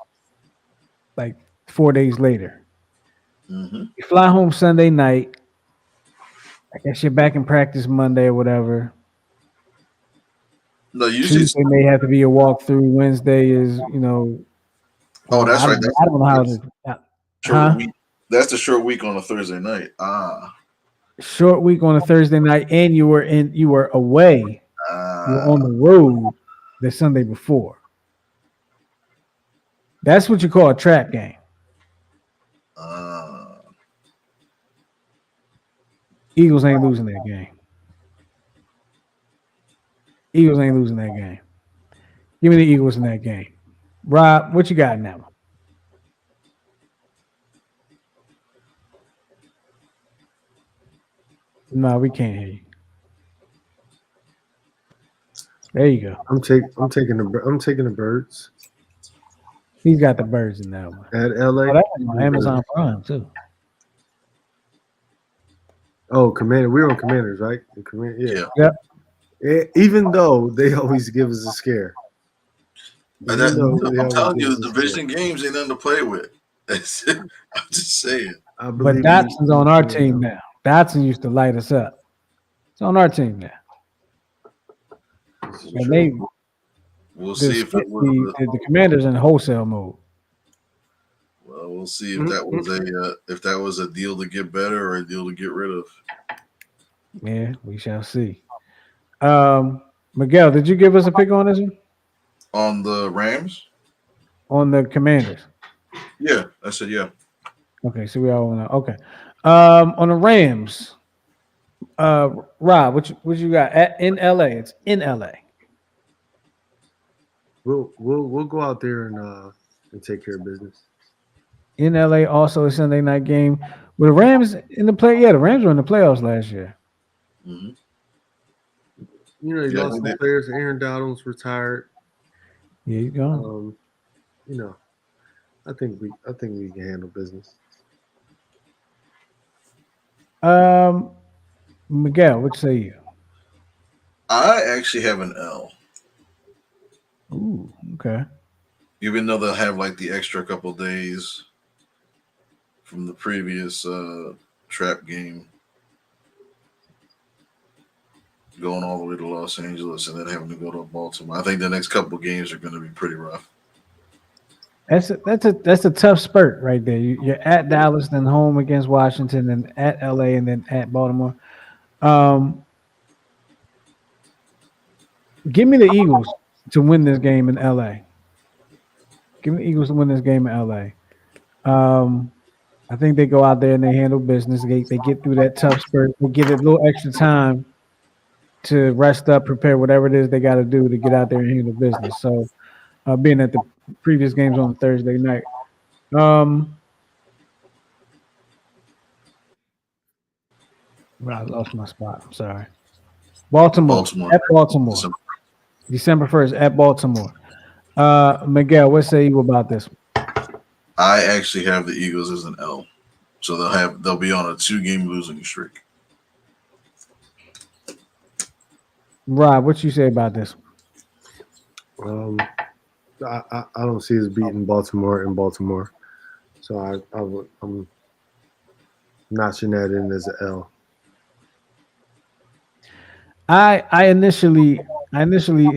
like 4 days later. Mm-hmm. You fly home Sunday night. I guess you're back in practice Monday or whatever. No, usually Tuesday may have to be a walkthrough. Wednesday is, Oh, that's right. I don't know how to. Short week. That's the short week on a Thursday night. short week on a Thursday night, and you were away. You were on the road the Sunday before. That's what you call a trap game. Eagles ain't losing that game. Eagles ain't losing that game. Give me the Eagles in that game. Rob, what you got in that one? No, we can't hear you. There you go. I'm taking the birds He's got the birds in that one. at LA. Oh, that's on Amazon Prime too. Oh, Commander. We're on Commanders, right? Yeah. Yep. Even though they always give us a scare. I'm telling you, the division games ain't nothing to play with. I'm just saying. But Dotson's on our team now. Dotson used to light us up. It's on our team now. And we'll see if it was the Commanders in wholesale mode. Well, we'll see if that was a deal to get better or a deal to get rid of. Yeah, we shall see. Miguel, did you give us a pick on this one? On the Rams? On the Commanders? Yeah, I said yeah. Okay, so we all want to. Okay, on the Rams, Rob, what you got in LA? It's in LA. We'll go out there and take care of business. In LA, also a Sunday night game. Were the Rams in the play? Yeah, the Rams were in the playoffs last year. Mm-hmm. You know, he lost some players. Aaron Donald's retired. Yeah, you go. You know, I think we can handle business. Miguel, what say you? I actually have an L. Ooh, okay. Even though they'll have like the extra couple days from the previous trap game, going all the way to Los Angeles and then having to go to Baltimore. I think the next couple of games are going to be pretty rough. That's a tough spurt right there. You're at Dallas, then home against Washington, then at LA, and then at Baltimore. Give me the Eagles to win this game in LA. Give me the Eagles to win this game in LA. I think they go out there and they handle business. They get through that tough spurt. They get a little extra time to rest up, prepare whatever it is they got to do to get out there and handle business. So, being at the previous games on Thursday night. I lost my spot. I'm sorry. Baltimore. At Baltimore. December 1st at Baltimore. Miguel, what say you about this one? I actually have the Eagles as an L. So they'll be on a 2-game losing streak. Rob, what you say about this one? I don't see us beating Baltimore in Baltimore. So I'm notching that in as an L. I initially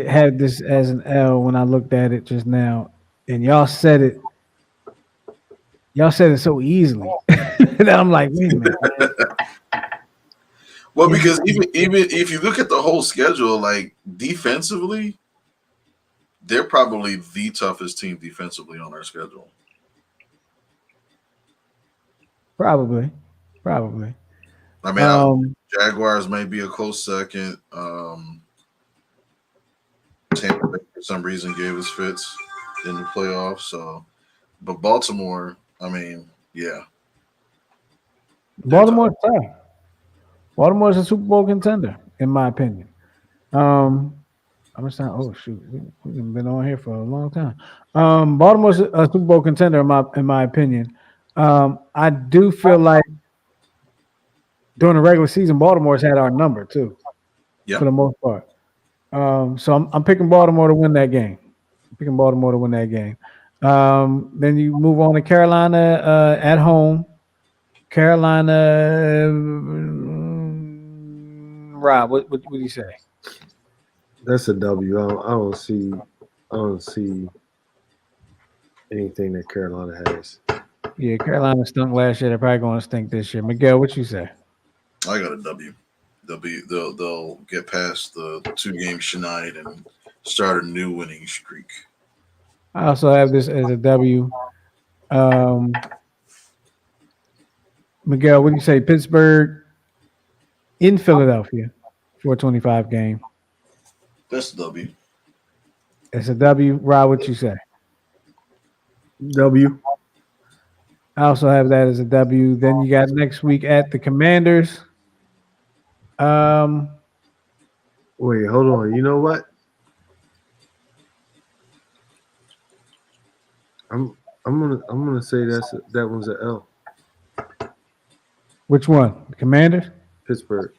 had this as an L when I looked at it just now, and y'all said it so easily that I'm like, wait a minute. Well, because even if you look at the whole schedule, like defensively, they're probably the toughest team defensively on our schedule. Probably. I mean, Jaguars may be a close second. Tampa Bay for some reason gave us fits in the playoffs. So, but Baltimore, I mean, yeah. Baltimore's tough. Baltimore's a Super Bowl contender, in my opinion. I'm just saying, oh shoot, we've been on here for a long time. Baltimore's a Super Bowl contender, in my opinion. I do feel like during the regular season, Baltimore's had our number too, for the most part. So I'm picking Baltimore to win that game. Then you move on to Carolina at home. Carolina, Rob, what do you say? That's a W. I don't see anything that Carolina has. Yeah, Carolina stunk last year. They're probably going to stink this year. Miguel, what you say? I got a W. They'll get past the 2 game schneid and start a new winning streak. I also have this as a W. Um, Miguel, what do you say? Pittsburgh in Philadelphia, 425 game. That's a W. It's a W. Rob, what you say? W. I also have that as a W. Then you got next week at the Commanders. Um, Wait, hold on. You know what? I'm gonna say that one's a L. which one? The Commanders? Pittsburgh.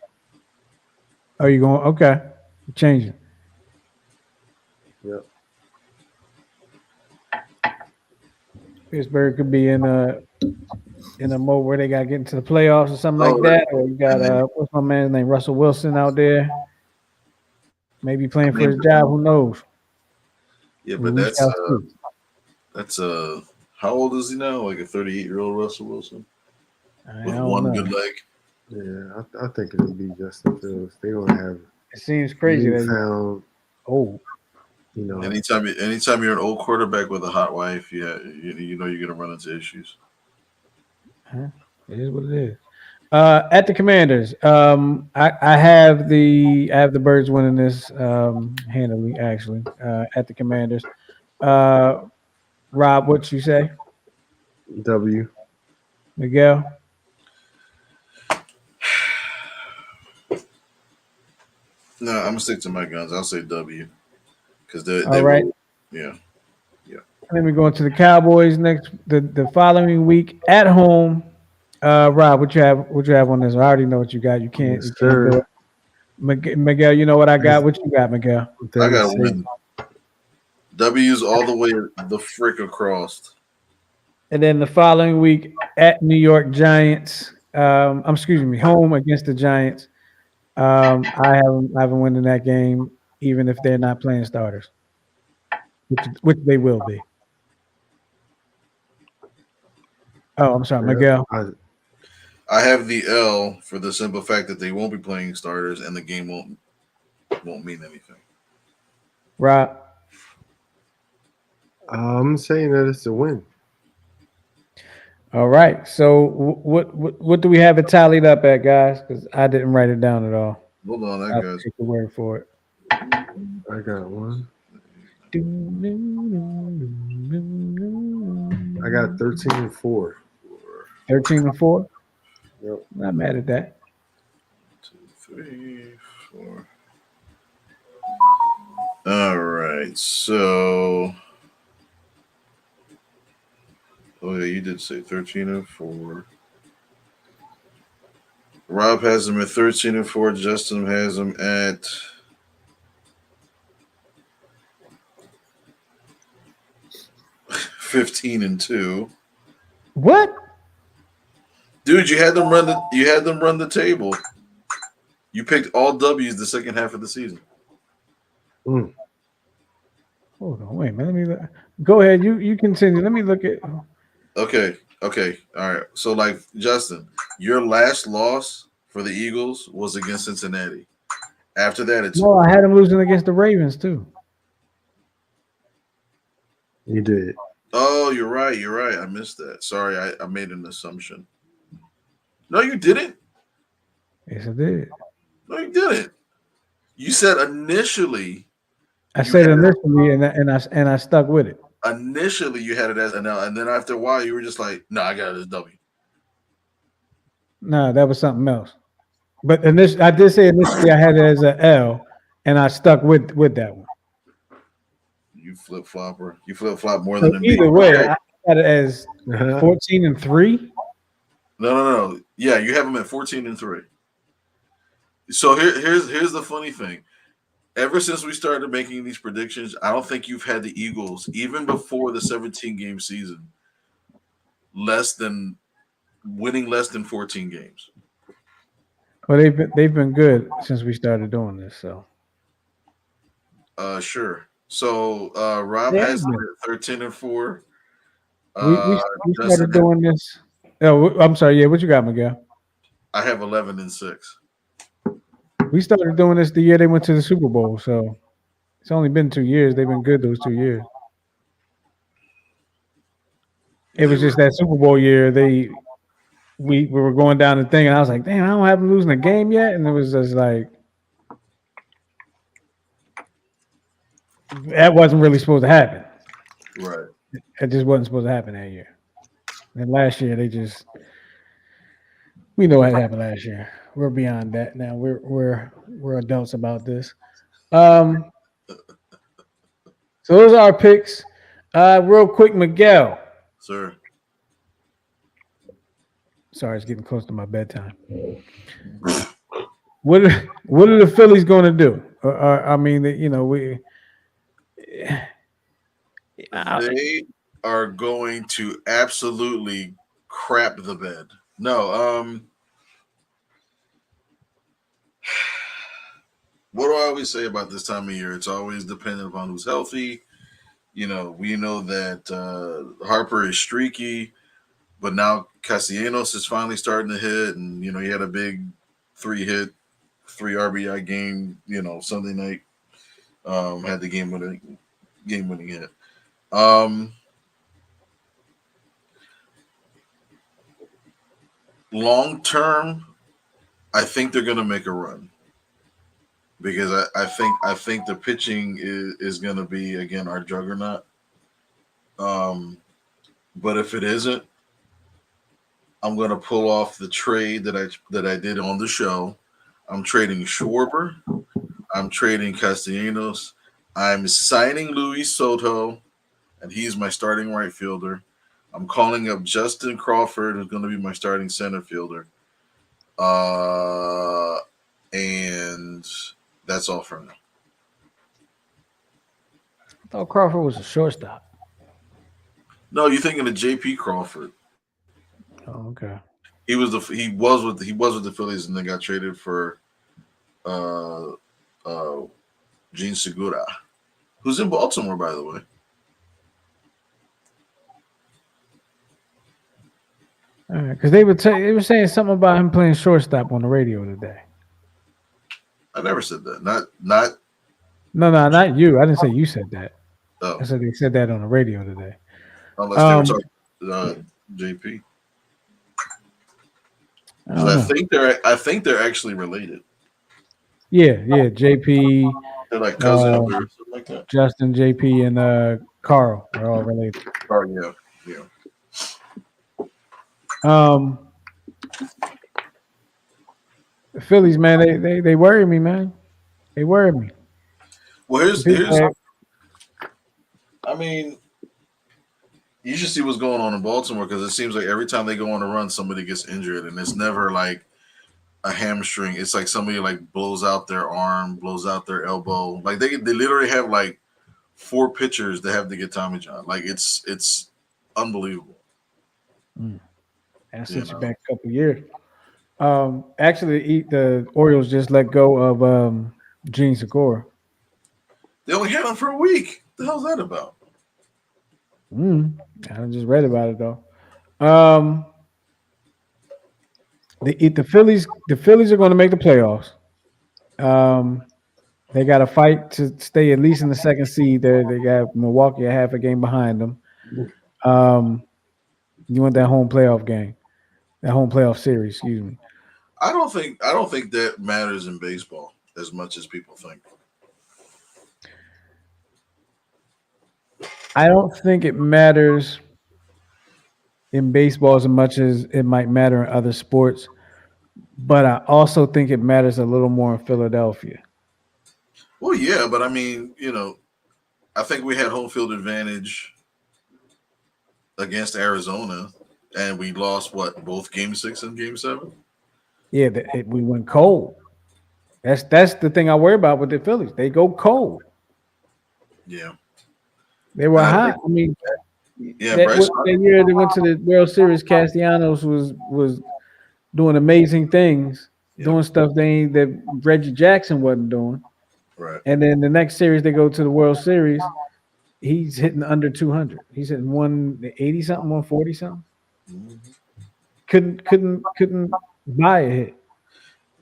Oh, you going? Okay, you're changing. Yep. Pittsburgh could be in a mode where they got to get into the playoffs or something like Oh, that. Or you got and then what's my man's name? Russell Wilson out there, maybe playing for his maybe- job. Who knows? yeah, but We that's shall see. that's how old is he now? Like a 38-year-old Russell Wilson I with don't one know. good leg. Yeah, I think it'll be Justin Fields. They don't have It seems crazy that newfound, oh, you know. Anytime you're an old quarterback with a hot wife, you know you're gonna run into issues. it is what it is. At the Commanders, I have the Birds winning this handily. Actually, at the Commanders, Rob, what you say? W. Miguel, No, I'm gonna stick to my guns. I'll say W because they all right. will, yeah. Then we go into the Cowboys next the following week at home. Rob, what you have? What you have on this? I already know what you got. You can't. Yes, You can't do sir. it. Miguel, you know what I got. What you got, Miguel? I gotta 36. win. W's all the way the frick across. And then the following week at New York Giants. Excuse me, home against the Giants. I haven't winning that game, even if they're not playing starters, which they will be. Oh, I'm sorry, Miguel. I have the L for the simple fact that they won't be playing starters and the game won't mean anything. Rob. I'm saying that it's a win. All right. So what do we have it tallied up at, guys? Because I didn't write it down at all. Hold on, that I'll guy's take the word for it. I got one. I got 13-4. 13-4. Yep. Not mad at that. 2, 3, 4. All right, so oh yeah, you did say 13-4. Rob has him at 13-4. Justin has him at 15-2. What? Dude, you had them run the table. You picked all W's the second half of the season. Mm. Hold on, wait a minute. Let me look. Go ahead. You continue. Let me look at. Okay, all right. So, like Justin, your last loss for the Eagles was against Cincinnati. After that, it's No, I had them losing against the Ravens too. You did. oh, you're right. I missed that. Sorry, I made an assumption. No, you didn't. Yes, I did. No, you didn't. You said initially. I said initially, and I stuck with it. Initially, you had it as an L, and then after a while, you were just like, "No, I got it as W." No, that was something else. But I did say initially I had it as an L, and I stuck with that one. You flip flopper. You flip flop more So than a either way, I had it as 14-3. No. Yeah, you have them at 14-3. So here's the funny thing. Ever since we started making these predictions, I don't think you've had the Eagles, even before the 17-game season, winning less than 14 games. Well, they've been good since we started doing this. So Sure. So Rob Yeah, has man. 13-4. we Justin started doing this. Oh, I'm sorry. Yeah, what you got, Miguel? I have 11-6. We started doing this the year they went to the Super Bowl, so it's only been 2 years. They've been good those 2 years. It They was were just that Super Bowl year. We were going down the thing, and I was like, damn, I don't have them losing a game yet, and it was just like that wasn't really supposed to happen. right. It just wasn't supposed to happen that year. And last year we know what happened last year. We're beyond that now. We're adults about this. Um, so those are our picks. Real quick, Miguel. Sir. Sorry, it's getting close to my bedtime. What are the Phillies going to do? I mean, They are going to absolutely crap the bed. No, what do I always say about this time of year? It's always dependent upon who's healthy. We know that Harper is streaky, but now Castellanos is finally starting to hit, and he had a big 3-hit, 3 RBI game. Sunday night, had the game winning hit. Long term, I think they're going to make a run because I think the pitching is going to be again our juggernaut. But if it isn't, I'm going to pull off the trade that I did on the show. I'm trading Schwarber. I'm trading Castellanos. I'm signing Luis Soto, and he's my starting right fielder. I'm calling up Justin Crawford, who's going to be my starting center fielder. And that's all for now. I thought Crawford was a shortstop. No, you're thinking of J.P. Crawford. Oh, okay. He was with the Phillies, and then got traded for Gene Segura, who's in Baltimore, by the way. All right, because they were saying something about him playing shortstop on the radio today. I never said that. No, not you. I didn't say you said that. Oh, I said they said that on the radio today. unless they were talking JP. I don't know. I think they're actually related. Yeah. JP, They're like cousins or something like that. Justin, JP, and Carl are all related. Oh yeah. The Phillies, man, they worry me, man. They worry me. Well, here's I mean, you should see what's going on in Baltimore because it seems like every time they go on a run, somebody gets injured, and it's never like a hamstring. It's like somebody like blows out their arm, blows out their elbow. Like they literally have like 4 pitchers that have to get Tommy John. Like it's unbelievable. That sets you back a couple years. Actually, the Orioles just let go of Gene Segura. They only had him for a week. What the hell's that about? I just read about it though. The Phillies are going to make the playoffs. They got to fight to stay at least in the second seed. They got Milwaukee a half a game behind them. You want that home playoff game, that home playoff series. Excuse me. I don't think that matters in baseball as much as people think. I don't think it matters in baseball as much as it might matter in other sports, but I also think it matters a little more in Philadelphia. Well, yeah, but I mean, I think we had home field advantage against Arizona, and we lost both Game 6 and Game 7. Yeah, we went cold. That's the thing I worry about with the Phillies. They go cold. Yeah, they were hot. I mean, yeah. That year they went to the World Series, Castellanos was doing amazing things, doing stuff that Reggie Jackson wasn't doing. Right. And then the next series they go to the World Series, he's hitting under 200. He's hitting 180 something, 140 something. Couldn't Buy a hit.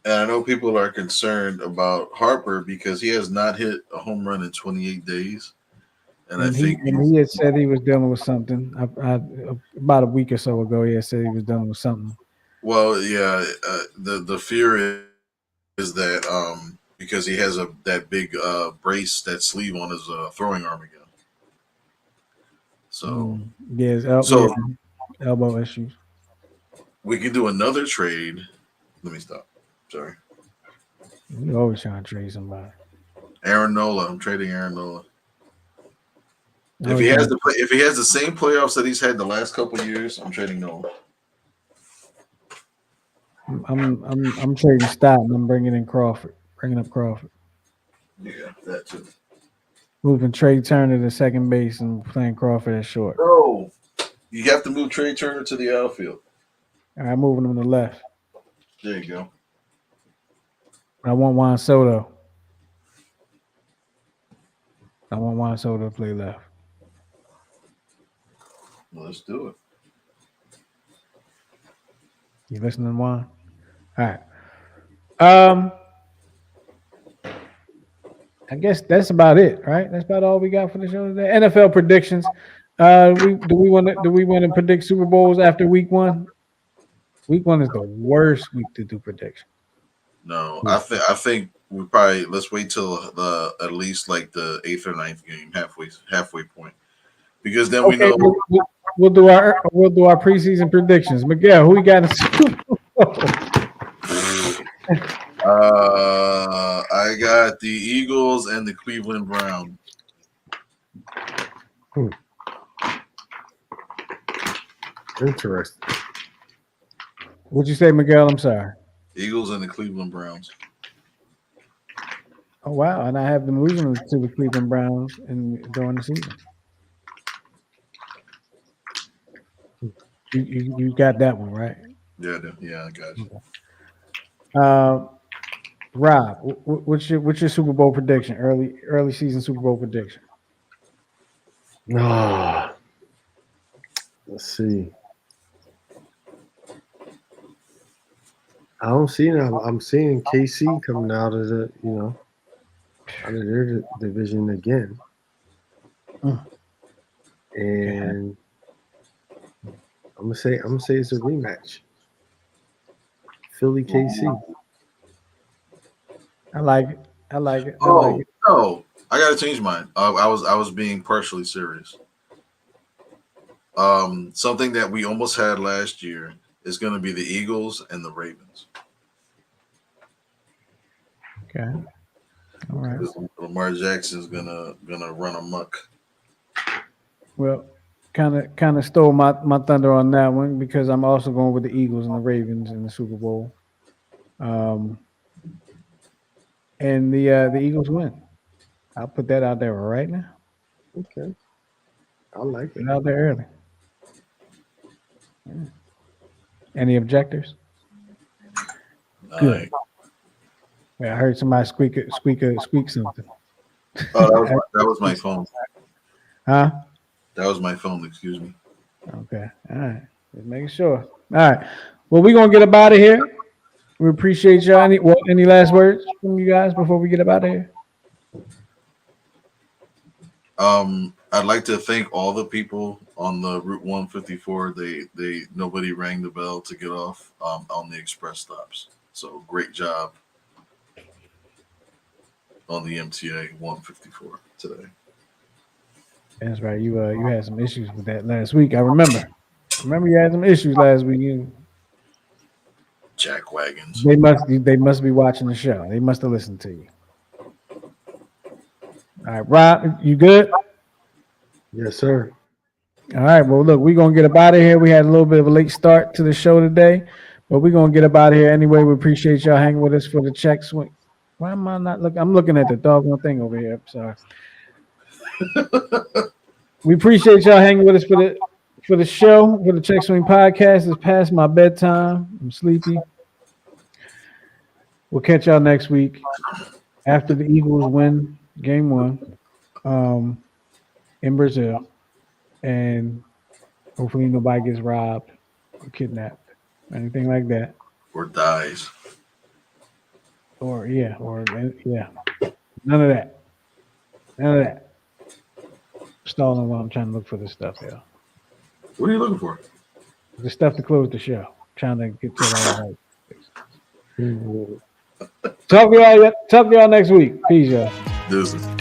And I know people are concerned about Harper because he has not hit a home run in 28 days. And I And he think and he had said he was dealing with something. About a week or so ago, he had said he was dealing with something. well, yeah, the fear is that because he has that big brace, that sleeve on his throwing arm again. So Yeah, so elbow issues. we can do another trade. Let me stop. Sorry. You always trying to trade somebody. Aaron Nola. I'm trading Aaron Nola. If Always he has trying. the if he has the same playoffs that he's had the last couple of years, I'm trading Nola. I'm trading Stott and I'm bringing in Crawford. Bringing up Crawford. Yeah, that too. Moving Trey Turner to second base and playing Crawford at short. Bro, you have to move Trey Turner to the outfield. All right, moving him to left. There you go. I want Juan Soto. I want Juan Soto to play left. Well, let's do it. You listening, Juan? All right. I guess that's about it, right? That's about all we got for the show today. NFL predictions. Do we want to predict Super Bowls after week one? Week one is the worst week to do predictions. No, Yeah. I think we probably let's wait till the at least like the 8th or 9th game, halfway point, because then we Okay, know. we'll do our preseason predictions. Miguel, who we got in Super Bowl? I got the Eagles and the Cleveland Browns. Interesting. What'd you say, Miguel? I'm sorry. Eagles and the Cleveland Browns. Oh wow, and I have them losing to the Cleveland Browns during the season. You got that one right. Yeah, I got you. Rob, what's your Super Bowl prediction? Early season Super Bowl prediction. Ah, let's see. I don't see it. I'm seeing KC coming out of out of their division again, and I'm gonna say it's a rematch. Philly KC. I like it. I like it. Oh no, I gotta change mine. I was being partially serious. Something that we almost had last year is going to be the Eagles and the Ravens. Okay. All right. Lamar Jackson's gonna run amok. Well, kind of stole my thunder on that one because I'm also going with the Eagles and the Ravens in the Super Bowl. And the Eagles win. I'll put that out there right now. Okay, I like Put it. it out there early. Yeah. Any objectors? Good. Yeah, I heard somebody squeak something. Oh, that was my phone. Huh? That was my phone. Excuse me. Okay. All right. Just making sure. All right. Well, we're gonna get up out of here. We appreciate y'all. Any last words from you guys before we get up out of here? I'd like to thank all the people on the Route 154. They nobody rang the bell to get off on the express stops. So great job on the MTA 154 today. That's right. You had some issues with that last week. I remember. Remember you had some issues last week. Jack wagons. They must be watching the show. They must have listened to you. All right, Rob, you good? Yes, sir. All right. Well, look, we're gonna get up out of here. We had a little bit of a late start to the show today, but we're gonna get up out of here anyway. We appreciate y'all hanging with us for the check swing. Why am I not looking? I'm looking at the doggone thing over here. I'm sorry. We appreciate y'all hanging with us for the show, for the Check Swing podcast. It's past my bedtime. I'm sleepy. We'll catch y'all next week after the Eagles win game one in Brazil. And hopefully nobody gets robbed or kidnapped or anything like that. or dies. Or none of that. None of that. Stalling while I'm trying to look for this stuff here. What are you looking for? The stuff to close the show. Trying to get to all right. Talk to y'all next week. Peace, y'all. Deuces.